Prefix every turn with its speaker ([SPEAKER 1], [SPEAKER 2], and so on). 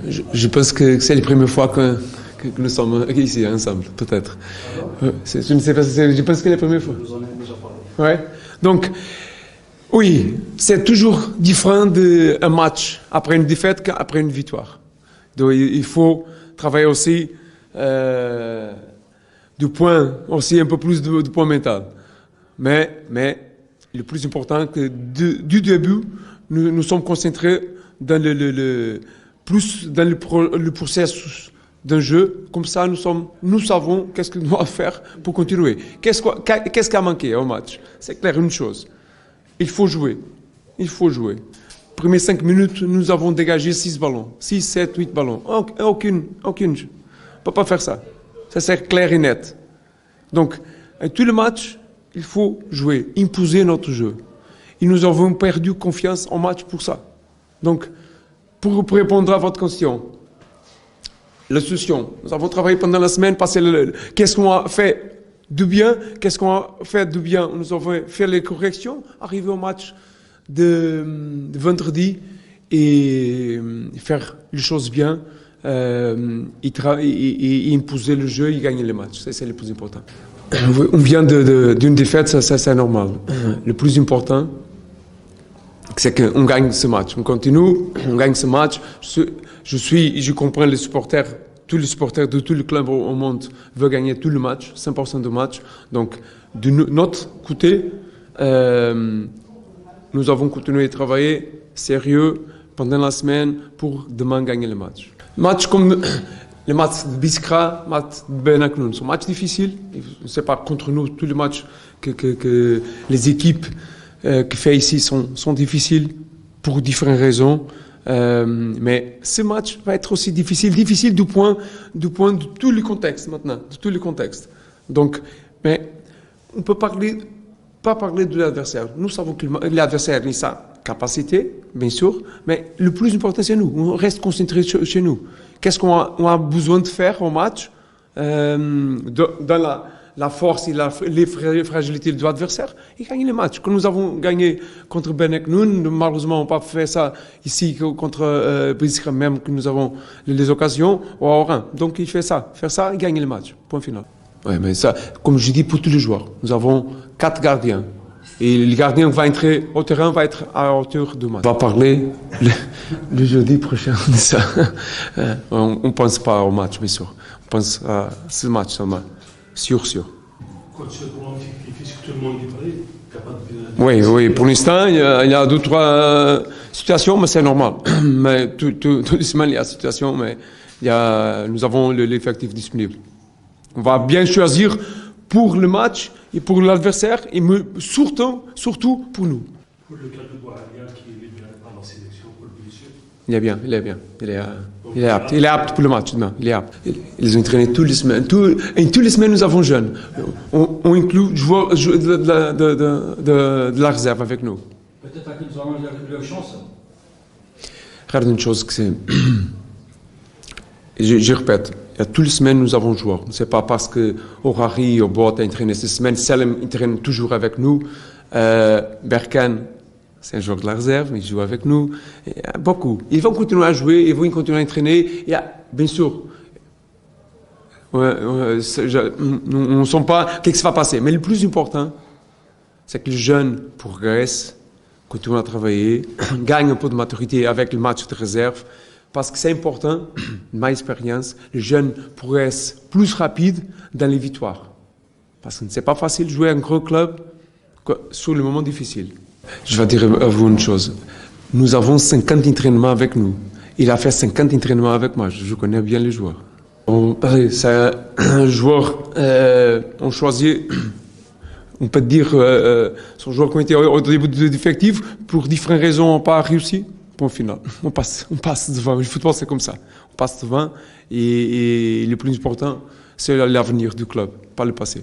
[SPEAKER 1] Je pense que c'est la première fois que nous sommes ici ensemble, peut-être. Je ne sais pas si je pense que c'est la première fois.
[SPEAKER 2] Vous en avez déjà parlé.
[SPEAKER 1] Ouais. Donc, oui, c'est toujours différent d'un match après une défaite qu'après une victoire. Donc, il faut travailler aussi du point, aussi un peu plus du point mental. Mais le plus important, que du début, nous sommes concentrés dans plus dans le processus d'un jeu. Comme ça, nous savons qu'est-ce que nous devons faire pour continuer. Qu'est-ce qui a manqué au match? C'est clair une chose. Il faut jouer. Il faut jouer. Premières 5 minutes, nous avons dégagé 6 ballons. 6, 7, 8 ballons. Aucune. On ne peut pas faire ça. Ça, c'est clair et net. Donc, à tout le match, il faut jouer, imposer notre jeu. Et nous avons perdu confiance en match pour ça. Donc, pour répondre à votre question, la solution, nous avons travaillé pendant la semaine, qu'est-ce qu'on a fait de bien, nous avons fait les corrections, arriver au match de vendredi et faire les choses bien, et imposer le jeu et gagner le match. Ça, c'est le plus important. On vient d'une défaite, ça c'est normal. Le plus important, c'est qu'on gagne ce match. On continue, on gagne ce match. Je comprends les supporters, tous les supporters de tous les clubs au monde veulent gagner tout le match, 100% de match. Donc, de notre côté, nous avons continué à travailler sérieux pendant la semaine pour demain gagner le match. Match comme les matchs de Biskra, les matchs de Benaknoun sont matchs difficiles. Ce n'est pas contre nous, tous les matchs que les équipes qui font ici sont difficiles pour différentes raisons. Mais ce match va être aussi difficile du point de tous les contextes maintenant, de tous les contextes. Donc, mais on ne peut pas parler de l'adversaire. Nous savons que l'adversaire a sa capacité, bien sûr, mais le plus important, c'est nous. On reste concentré chez nous. Qu'est-ce qu'on a besoin de faire au match dans la force et les fragilités de l'adversaire et gagner le match. Quand nous avons gagné contre Benaknoun, malheureusement, on n'a pas fait ça ici contre Biskra, même que nous avons les occasions au Oran. Donc, il fait ça et gagner le match. Point final. Oui, mais ça, comme je dis pour tous les joueurs, nous avons 4 gardiens. Et le gardien va entrer au terrain, va être à hauteur du match. On va parler le jeudi prochain de ça. On ne pense pas au match, bien sûr. On pense à ce match seulement. Sûr.
[SPEAKER 2] Coach, comment difficile que tout le monde y parle?
[SPEAKER 1] Oui, pour l'instant, il y a 2-3 situations, mais c'est normal. Mais toutes les semaines, il y a des situations, mais nous avons l'effectif disponible. On va bien choisir pour le match et pour l'adversaire, et surtout pour nous.
[SPEAKER 2] Pour le cas de Boalia, qui est libéré par la sélection pour le blessure.
[SPEAKER 1] Il est bien. Il est apte pour le match demain. Il est apte. Ils ont entraîné toutes les semaines. Et toutes les semaines, nous avons jeunes. On inclut joueurs de la réserve avec nous.
[SPEAKER 3] Peut-être qu'ils auront leur chance.
[SPEAKER 1] Regarde une chose que c'est. Je répète, toutes les semaines, nous avons joueurs. Ce n'est pas parce que Orari ou Bot a entraîné cette semaine. Salem entraîne toujours avec nous. Berkan, c'est un joueur de la réserve, il joue avec nous. Beaucoup. Ils vont continuer à jouer, ils vont continuer à entraîner. Et bien sûr, on ne sait pas qu'est-ce qui va passer. Mais le plus important, c'est que les jeunes progressent, continuent à travailler, gagnent un peu de maturité avec le match de réserve. Parce que c'est important, ma expérience, les jeunes progressent plus rapide dans les victoires. Parce que ce n'est pas facile de jouer un gros club sur le moment difficile. Je vais dire à vous une chose. Nous avons 50 entraînements avec nous. Il a fait 50 entraînements avec moi. Je connais bien les joueurs. C'est un joueur, on choisit, on peut dire, son joueur qui a été au début de l'effectif, pour différentes raisons, n'a pas réussi. Point final. On passe devant. Le football, c'est comme ça. On passe devant et le plus important, c'est l'avenir du club, pas le passé.